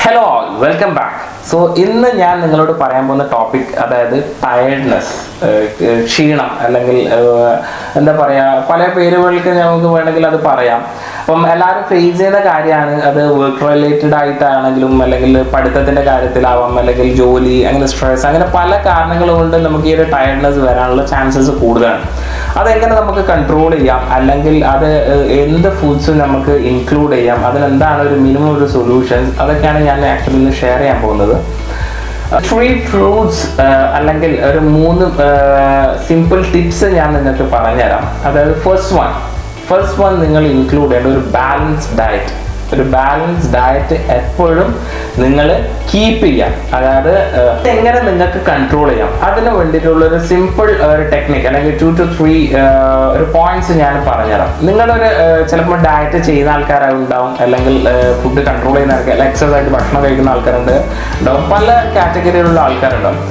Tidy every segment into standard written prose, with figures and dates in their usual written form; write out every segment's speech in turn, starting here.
Hello all welcome back. So ഇന്ന് ഞാൻ നിങ്ങളോട് പറയാൻ പോകുന്ന ടോപ്പിക് അതായത് ടയർഡ്നെസ്, ക്ഷീണം, അല്ലെങ്കിൽ എന്താ പറയുക, പല പേരുകൾക്ക് നമുക്ക് വേണമെങ്കിൽ അത് പറയാം. അപ്പം എല്ലാവരും ഫേസ് ചെയ്യുന്ന കാര്യമാണ്. അത് വർക്ക് റിലേറ്റഡ് ആയിട്ടാണെങ്കിലും അല്ലെങ്കിൽ പഠിത്തത്തിൻ്റെ കാര്യത്തിലാവാം, അല്ലെങ്കിൽ ജോലി, അങ്ങനെ സ്ട്രെസ്, അങ്ങനെ പല കാരണങ്ങൾ കൊണ്ട് നമുക്ക് ഈ ഒരു ടയർഡ്നെസ് വരാനുള്ള ചാൻസസ് കൂടുതലാണ്. അതെങ്ങനെ നമുക്ക് കൺട്രോൾ ചെയ്യാം, അല്ലെങ്കിൽ അത് എന്ത് ഫുഡ്സ് നമുക്ക് ഇൻക്ലൂഡ് ചെയ്യാം, അതിനെന്താണ് ഒരു മിനിമം ഒരു സൊല്യൂഷൻസ്, അതൊക്കെയാണ് ഞാൻ ആക്ച്വലി ഇന്ന് ഷെയർ ചെയ്യാൻ പോകുന്നത്. 3 ഫ്രൂട്ട്സ് അല്ലെങ്കിൽ ഒരു 3 സിമ്പിൾ ടിപ്സ് ഞാൻ നിങ്ങൾക്ക് പറഞ്ഞുതരാം. അതായത് ഫസ്റ്റ് വൺ നിങ്ങൾ ഇൻക്ലൂഡ് ചെയ്യേണ്ട ഒരു ബാലൻസ്ഡ് ഡയറ്റ്. ഒരു ബാലൻസ് ഡയറ്റ് എപ്പോഴും നിങ്ങൾ കീപ്പ് ചെയ്യാം. അതായത് എങ്ങനെ നിങ്ങൾക്ക് കൺട്രോൾ ചെയ്യാം, അതിന് വേണ്ടിയിട്ടുള്ള ഒരു സിമ്പിൾ ഒരു ടെക്നിക്ക് അല്ലെങ്കിൽ 2 to 3 ഒരു പോയിന്റ്സ് ഞാൻ പറഞ്ഞുതരാം. നിങ്ങളൊരു ചിലപ്പോൾ ഡയറ്റ് ചെയ്യുന്ന ആൾക്കാരുണ്ടാവും, അല്ലെങ്കിൽ ഫുഡ് കൺട്രോൾ ചെയ്യുന്ന ആൾക്കാർ, എക്സസൈസ് ആയിട്ട് ഭക്ഷണം കഴിക്കുന്ന ആൾക്കാരുണ്ട്, പല കാറ്റഗറിയിലുള്ള ആൾക്കാരുണ്ടാവും.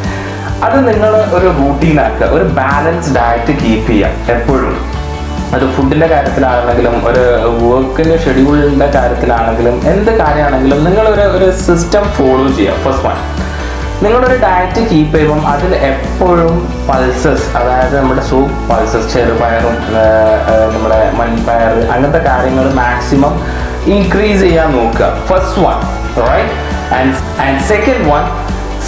അത് നിങ്ങൾ ഒരു റൂട്ടീനാക്കുക, ഒരു ബാലൻസ് ഡയറ്റ് കീപ്പ് ചെയ്യാം എപ്പോഴും. അത് ഫുഡിൻ്റെ കാര്യത്തിലാണെങ്കിലും ഒരു വർക്കിൻ്റെ ഷെഡ്യൂളിൻ്റെ കാര്യത്തിലാണെങ്കിലും എന്ത് കാര്യമാണെങ്കിലും നിങ്ങളൊരു സിസ്റ്റം ഫോളോ ചെയ്യുക. ഫസ്റ്റ് വൺ, നിങ്ങളൊരു ഡയറ്റ് കീപ്പ് ചെയ്യുമ്പം അതിൽ എപ്പോഴും പൾസസ്, അതായത് നമ്മുടെ സൂപ്പ് പൾസസ്, ചെറുപയറും നമ്മുടെ മൺപയർ, അങ്ങനത്തെ കാര്യങ്ങൾ മാക്സിമം ഇൻക്രീസ് ചെയ്യാൻ നോക്കുക. First one, right. And second one,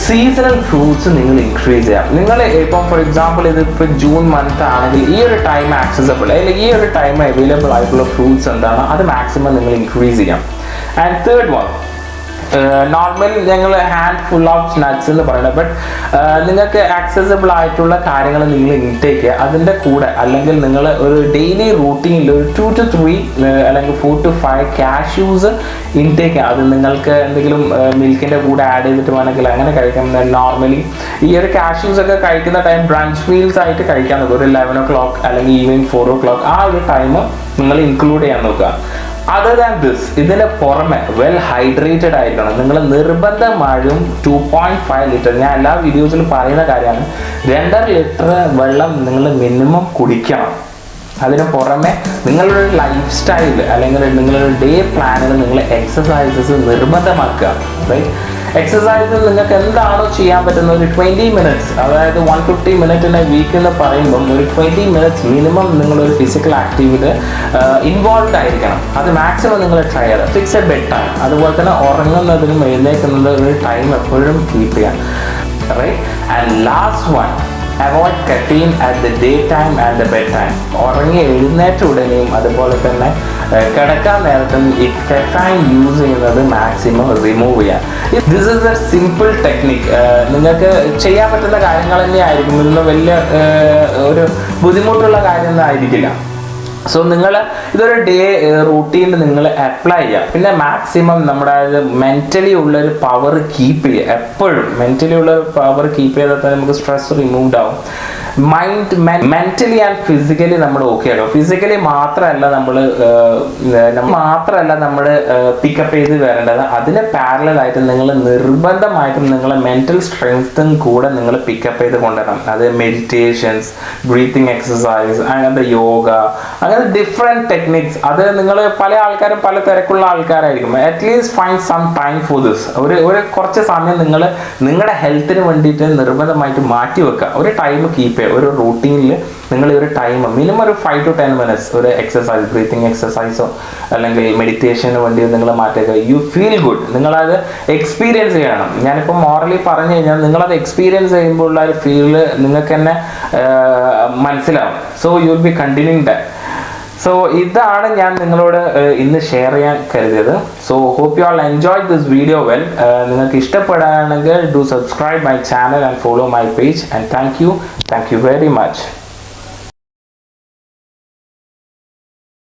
seasonal fruits നിങ്ങൾ ഇൻക്രീസ് ചെയ്യാം. നിങ്ങൾ ഇപ്പം ഫോർ എക്സാമ്പിൾ ഇതിപ്പോൾ ജൂൺ മന്ത് ആണെങ്കിൽ ഈ ഒരു ടൈം ആക്സസബിൾ അല്ലെങ്കിൽ ഈ ഒരു ടൈം അവൈലബിൾ ആയിട്ടുള്ള ഫ്രൂട്ട്സ് എന്താണ് അത് മാക്സിമം നിങ്ങൾ ഇൻക്രീസ് ചെയ്യാം. ആൻഡ് തേർഡ് വൺ, നോർമലി ഞങ്ങൾ ഹാൻഡ് ഫുൾ ഓഫ് നട്ട്സ് എന്ന് പറയുന്നത്, ബട്ട് നിങ്ങൾക്ക് ആക്സസിബിൾ ആയിട്ടുള്ള കാര്യങ്ങൾ നിങ്ങൾ ഇൻടേക്ക് ചെയ്യുക. അതിൻ്റെ കൂടെ അല്ലെങ്കിൽ നിങ്ങൾ ഒരു ഡെയിലി റൂട്ടീനിൽ ഒരു 2 to 3 അല്ലെങ്കിൽ 4 to 5 കാഷ്യൂസ് ഇൻടേക്ക് ചെയ്യുക. അത് നിങ്ങൾക്ക് എന്തെങ്കിലും മിൽക്കിൻ്റെ കൂടെ ആഡ് ചെയ്തിട്ട് വേണമെങ്കിൽ അങ്ങനെ കഴിക്കാം. നോർമലി ഈ ഒരു കാഷ്യൂസ് ഒക്കെ കഴിക്കുന്ന ടൈം ബ്രഞ്ച് മീൽസ് ആയിട്ട് കഴിക്കാൻ നോക്കുക. ഒരു 11 o'clock അല്ലെങ്കിൽ ഈവനിങ് 4 o'clock ആ ഒരു ടൈം നിങ്ങൾ ഇൻക്ലൂഡ് ചെയ്യാൻ നോക്കുക. അതർ ദാൻ ദിസ്, ഇതിന് പുറമെ വെൽ ഹൈഡ്രേറ്റഡ് ആയിരിക്കണം. നിങ്ങൾ നിർബന്ധമായും 2.5 ലിറ്റർ, ഞാൻ എല്ലാ വീഡിയോസിലും പറയുന്ന കാര്യമാണ്, 2.5 ലിറ്റർ വെള്ളം നിങ്ങൾ മിനിമം കുടിക്കണം. അതിന് പുറമെ നിങ്ങളുടെ ലൈഫ് സ്റ്റൈൽ അല്ലെങ്കിൽ നിങ്ങളുടെ ഡേ പ്ലാനിൽ നിങ്ങൾ എക്സസൈസസ് നിർബന്ധമാക്കുക. റൈറ്റ്, എക്സസൈസ് നിങ്ങൾക്ക് എന്താണോ ചെയ്യാൻ പറ്റുന്ന ഒരു 20 minutes, അതായത് 150 minutes ഇൻ എ വീക്ക് എന്ന് പറയുമ്പം ഒരു 20 minutes മിനിമം നിങ്ങളൊരു ഫിസിക്കൽ ആക്ടിവിറ്റി ഇൻവോൾവ് ആയിരിക്കണം. അത് മാക്സിമം നിങ്ങൾ ട്രൈ ചെയ്യുക. ഫിക്സ് എ ബെഡ് ടൈം, അതുപോലെ തന്നെ ഉറങ്ങുന്നതിനും എഴുന്നേൽക്കുന്നത് ഒരു ടൈം എപ്പോഴും കീപ്പ് ചെയ്യാം. Right. And last one, avoid caffeine at the day time and the bed time. ഉറങ്ങി എഴുന്നേറ്റ ഉടനെയും അതുപോലെ തന്നെ കിടക്കാൻ നേരത്തും ഈ കഫൈൻ യൂസ് ചെയ്യുന്നത് മാക്സിമം റിമൂവ് ചെയ്യാം. This is a simple technique. നിങ്ങൾക്ക് ചെയ്യാൻ പറ്റുന്ന കാര്യങ്ങൾ തന്നെയായിരിക്കും, ഇതൊന്നും വലിയ ഒരു ബുദ്ധിമുട്ടുള്ള കാര്യമൊന്നും ആയിരിക്കില്ല. സോ നിങ്ങൾ ഇതൊരു ഡേ റൂട്ടീനിൽ നിങ്ങൾ അപ്ലൈ ചെയ്യുക. പിന്നെ മാക്സിമം നമ്മുടെ മെൻ്റലി ഉള്ളൊരു പവർ കീപ്പ് ചെയ്യുക. എപ്പോഴും മെൻ്റലി ഉള്ള പവർ കീപ്പ് ചെയ്താൽ തന്നെ നമുക്ക് സ്ട്രെസ് റിമൂവ്ഡ് ആവും. മെൻ്റലി ആൻഡ് ഫിസിക്കലി നമ്മൾ ഓക്കെ ആകും. ഫിസിക്കലി മാത്രമല്ല നമ്മൾ പിക്കപ്പ് ചെയ്ത് വരേണ്ടത്, അതിന് പാരലായിട്ട് നിങ്ങൾ നിർബന്ധമായിട്ടും നിങ്ങളെ മെൻ്റൽ സ്ട്രെങ്ത്തും കൂടെ നിങ്ങൾ പിക്കപ്പ് ചെയ്ത് കൊണ്ടുവരണം. അത് മെഡിറ്റേഷൻസ്, ബ്രീത്തിങ് എക്സസൈസ്, അങ്ങനത്തെ യോഗ, അങ്ങനെ ഡിഫറെൻറ്റ് ടെക്നിക്സ്. അത് നിങ്ങൾ പല ആൾക്കാരും പല തിരക്കുള്ള ആൾക്കാരായിരിക്കും. At least find some time for this. ഒരു കുറച്ച് സമയം നിങ്ങൾ നിങ്ങളുടെ ഹെൽത്തിന് വേണ്ടിയിട്ട് നിർബന്ധമായിട്ട് മാറ്റി വെക്കുക. ഒരു ടൈം കീപ്പ് ചെയ്യുക. ഒരു റൂട്ടീനിൽ നിങ്ങൾ ഒരു ടൈം മിനിമം ഒരു 5 to 10 minutes ഒരു എക്സസൈസ്, ബ്രീത്തിങ് എക്സസൈസോ അല്ലെങ്കിൽ മെഡിറ്റേഷന് വേണ്ടി നിങ്ങൾ മാറ്റുക. You feel good. നിങ്ങളത് എക്സ്പീരിയൻസ് ചെയ്യണം. ഞാനിപ്പോൾ മോറലി പറഞ്ഞു കഴിഞ്ഞാൽ നിങ്ങളത് എക്സ്പീരിയൻസ് ചെയ്യുമ്പോൾ ഉള്ള ഒരു ഫീല് നിങ്ങൾക്ക് തന്നെ മനസ്സിലാവും. So you will be continuing that. So ഇതാണ് ഞാൻ നിങ്ങളോട് ഇന്ന് ഷെയർ ചെയ്യാൻ കരുതിയത്. So hope you all enjoy this video well. നിങ്ങൾക്ക് ഇഷ്ടപ്പെടുകയാണെങ്കിൽ do subscribe my channel and follow my page. And thank you very much.